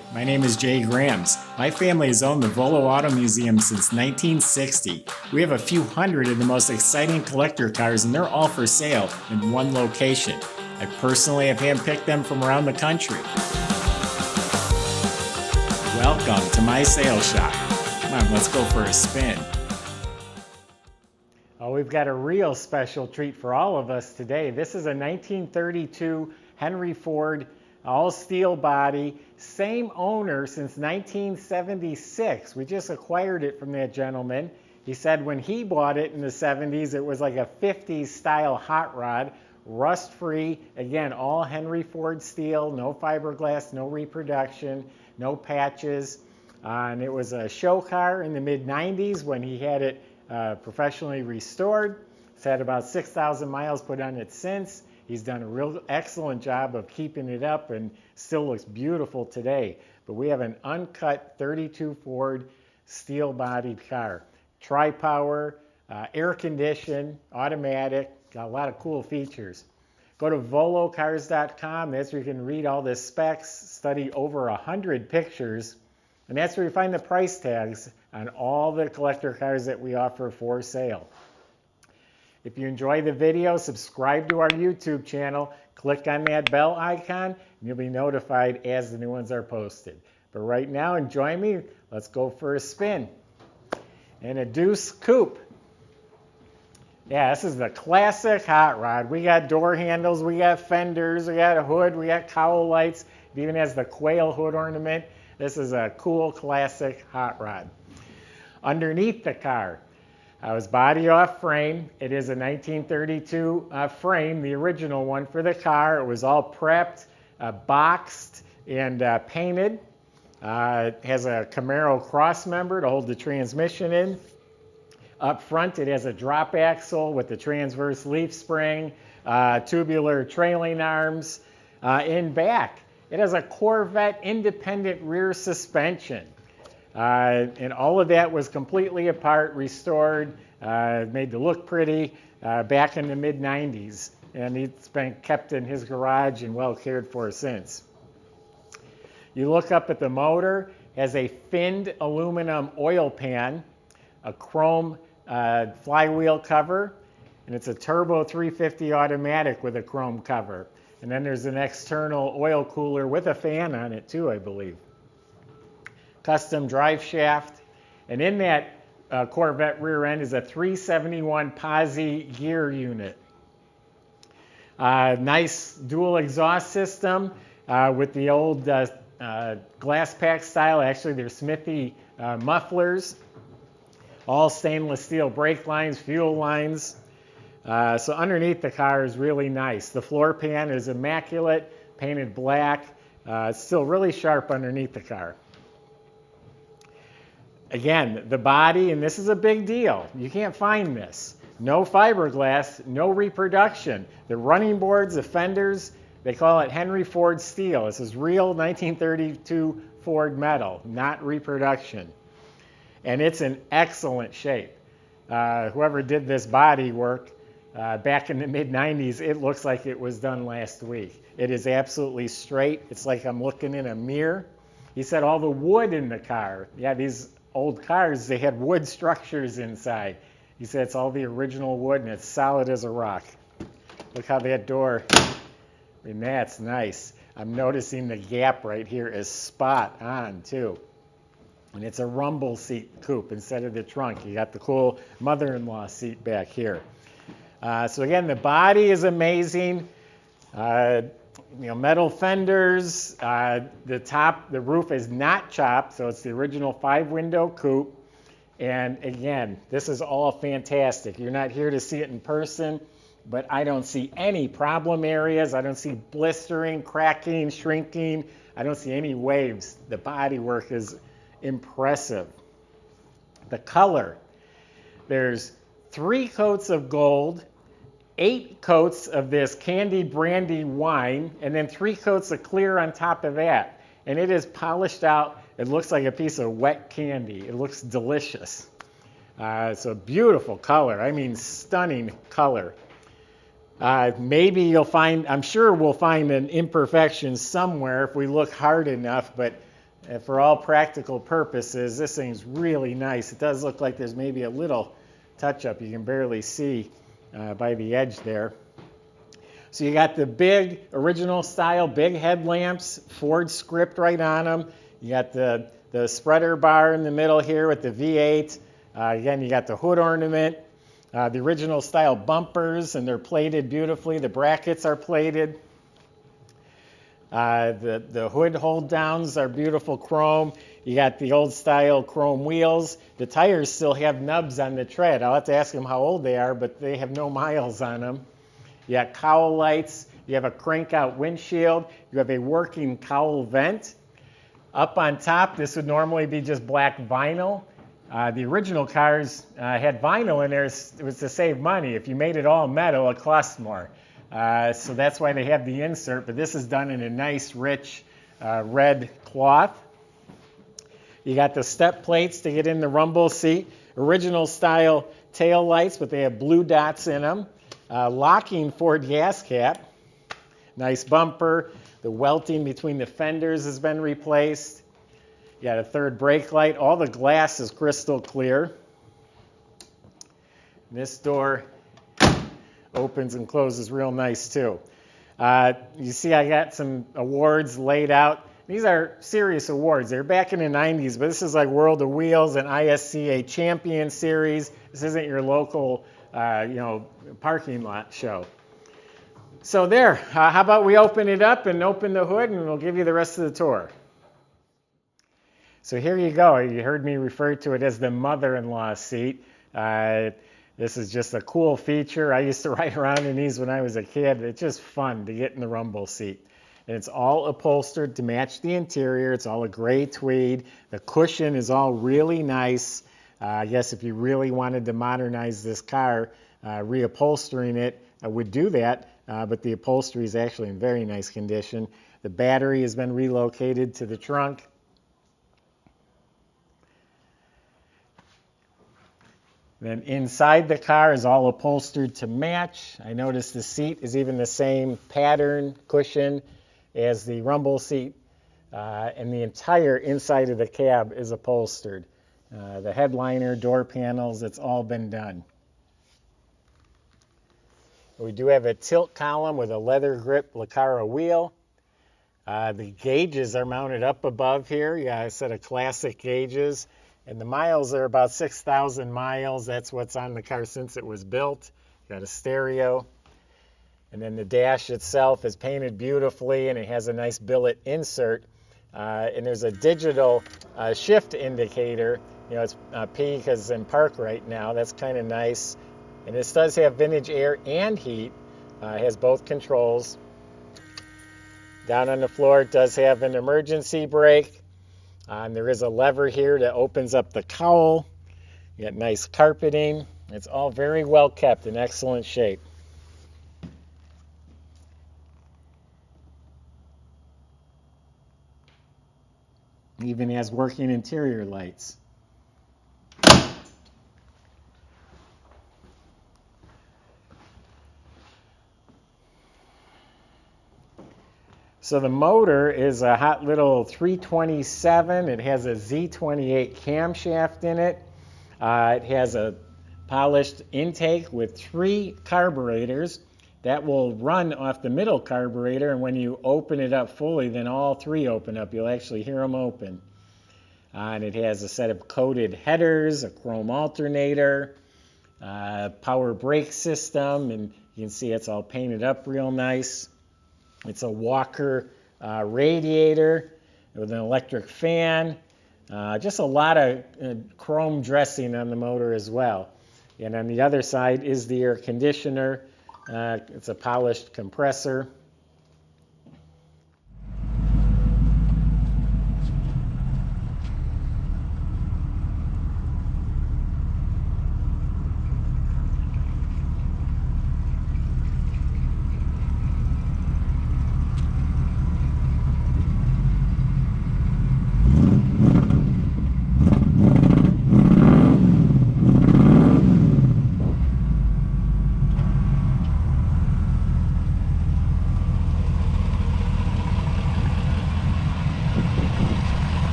Hi, my name is Jay Grams. My family has owned the Volo Auto Museum since 1960. We have a few hundred of the most exciting collector cars, and they're all for sale in one location. I personally have handpicked them from around the country. Welcome to my sales shop. Come on, let's go for a spin. Oh, we've got a real special treat for all of us today. This is a 1932 Henry Ford all steel body, same owner since 1976. We just acquired it from that gentleman. He said when he bought it in the 70s, it was like a 50s style hot rod, rust free. Again, all Henry Ford steel, no fiberglass, no reproduction, no patches. And it was a show car in the mid 90s when he had it professionally restored. It's had about 6,000 miles put on it since. He's done a real excellent job of keeping it up and still looks beautiful today. But we have an uncut 32 Ford steel-bodied car. Tri-power, air-conditioned, automatic, got a lot of cool features. Go to volocars.com. That's where you can read all the specs, study over 100 pictures, and that's where you find the price tags on all the collector cars that we offer for sale. If you enjoy the video, subscribe to our YouTube channel, click on that bell icon, and you'll be notified as the new ones are posted. But right now, enjoy me. Let's go for a spin. And a Deuce Coupe. Yeah, this is the classic hot rod. We got door handles, we got fenders, we got a hood, we got cowl lights. It even has the quail hood ornament. This is a cool classic hot rod. Underneath the car, it was body off frame. It is a 1932 frame, the original one for the car. It was all prepped, boxed, and painted. It has a Camaro cross member to hold the transmission in. Up front, it has a drop axle with the transverse leaf spring, tubular trailing arms. In back, it has a Corvette independent rear suspension. And all of that was completely apart, restored, made to look pretty back in the mid-90s. And it's been kept in his garage and well cared for since. You look up at the motor, has a finned aluminum oil pan, a chrome flywheel cover, and it's a turbo 350 automatic with a chrome cover. And then there's an external oil cooler with a fan on it too, I believe. Custom drive shaft, and in that Corvette rear end is a 371 posi gear unit. Nice dual exhaust system with the old glass pack style. Actually, they're Smithy mufflers. All stainless steel brake lines, fuel lines. So underneath the car is really nice. The floor pan is immaculate, painted black. It's still really sharp underneath the car. Again, the body, and this is a big deal. You can't find this. No fiberglass, no reproduction. The running boards, the fenders, they call it Henry Ford steel. This is real 1932 Ford metal, not reproduction. And it's in excellent shape. Whoever did this body work back in the mid-90s, it looks like it was done last week. It is absolutely straight. It's like I'm looking in a mirror. He said all the wood in the car, yeah, these old cars, they had wood structures inside. He said it's all the original wood and it's solid as a rock. Look how that door, I mean, that's nice. I'm noticing the gap right here is spot on too. And it's a rumble seat coupe instead of the trunk. You got the cool mother-in-law seat back here. So again, the body is amazing. Metal fenders. The roof is not chopped, so it's the original 5-window coupe. And again, this is all fantastic. You're not here to see it in person, but I don't see any problem areas. I don't see blistering, cracking, shrinking. I don't see any waves. The bodywork is impressive. The color. There's 3 coats of gold, 8 coats of this candy-brandy wine, and then 3 coats of clear on top of that. And it is polished out. It looks like a piece of wet candy. It looks delicious. It's a beautiful color. I mean, stunning color. Maybe you'll find, I'm sure we'll find an imperfection somewhere if we look hard enough, but And for all practical purposes, this thing's really nice. It does look like there's maybe a little touch-up. You can barely see by the edge there. So you got the big original style, big headlamps, Ford script right on them. You got the spreader bar in the middle here with the V8. Again, you got the hood ornament, the original style bumpers, and they're plated beautifully. The brackets are plated. The hood hold downs are beautiful chrome. You got the old style chrome wheels. The tires still have nubs on the tread. I'll have to ask them how old they are, but they have no miles on them. You got cowl lights. You have a crank out windshield. You have a working cowl vent. Up on top, this would normally be just black vinyl. The original cars had vinyl in there. It was to save money. If you made it all metal, it cost more. So that's why they have the insert, but this is done in a nice, rich red cloth. You got the step plates to get in the rumble seat. Original style tail lights, but they have blue dots in them. Locking Ford gas cap. Nice bumper. The welting between the fenders has been replaced. You got a third brake light. All the glass is crystal clear. This door opens and closes real nice too. You see I got some awards laid out. These are serious awards. They're back in the 90s, but this is like World of Wheels and ISCA Champion Series. This isn't your local parking lot show. So there, how about we open it up and open the hood and we'll give you the rest of the tour. So here you go. You heard me refer to it as the mother-in-law seat. This is just a cool feature. I used to ride around in these when I was a kid. It's just fun to get in the rumble seat. And it's all upholstered to match the interior. It's all a gray tweed. The cushion is all really nice. I guess if you really wanted to modernize this car, reupholstering it would do that. But the upholstery is actually in very nice condition. The battery has been relocated to the trunk. Then inside the car is all upholstered to match. I noticed the seat is even the same pattern cushion as the rumble seat. And the entire inside of the cab is upholstered. The headliner, door panels, it's all been done. We do have a tilt column with a leather grip Lecara wheel. The gauges are mounted up above here. Yeah, a set of classic gauges. And the miles are about 6,000 miles. That's what's on the car since it was built. Got a stereo. And then the dash itself is painted beautifully, and it has a nice billet insert. And there's a digital shift indicator. You know, it's P because it's in park right now. That's kind of nice. And this does have vintage air and heat. It has both controls. Down on the floor, it does have an emergency brake. And there is a lever here that opens up the cowl. You got nice carpeting. It's all very well kept, in excellent shape. Even has working interior lights. So the motor is a hot little 327. It has a Z28 camshaft in it. It has a polished intake with 3 carburetors. That will run off the middle carburetor, and when you open it up fully, then all 3 open up. You'll actually hear them open. And it has a set of coated headers, a chrome alternator, power brake system, and you can see it's all painted up real nice. It's a Walker radiator with an electric fan. Just a lot of chrome dressing on the motor as well. And on the other side is the air conditioner. It's a polished compressor.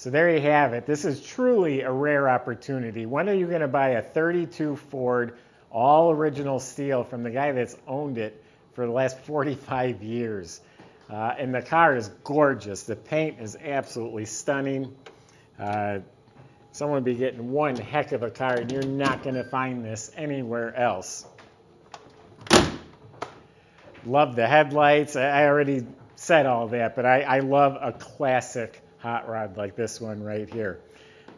So there you have it. This is truly a rare opportunity. When are you going to buy a 32 Ford, all original steel from the guy that's owned it for the last 45 years? And the car is gorgeous. The paint is absolutely stunning. Someone would be getting one heck of a car, and you're not going to find this anywhere else. Love the headlights. I already said all that, but I love a classic hot rod like this one right here.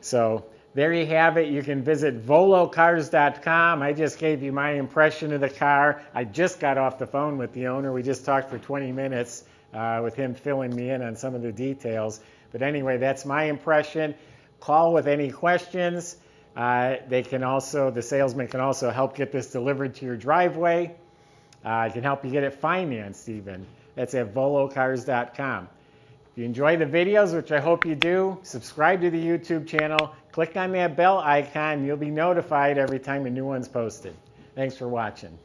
So there you have it. You can visit volocars.com. I just gave you my impression of the car. I just got off the phone with the owner. We just talked for 20 minutes with him filling me in on some of the details. But anyway, that's my impression. Call with any questions. The salesman can also help get this delivered to your driveway. Can help you get it financed even. That's at volocars.com. If you enjoy the videos, which I hope you do, subscribe to the YouTube channel. Click on that bell icon. You'll be notified every time a new one's posted. Thanks for watching.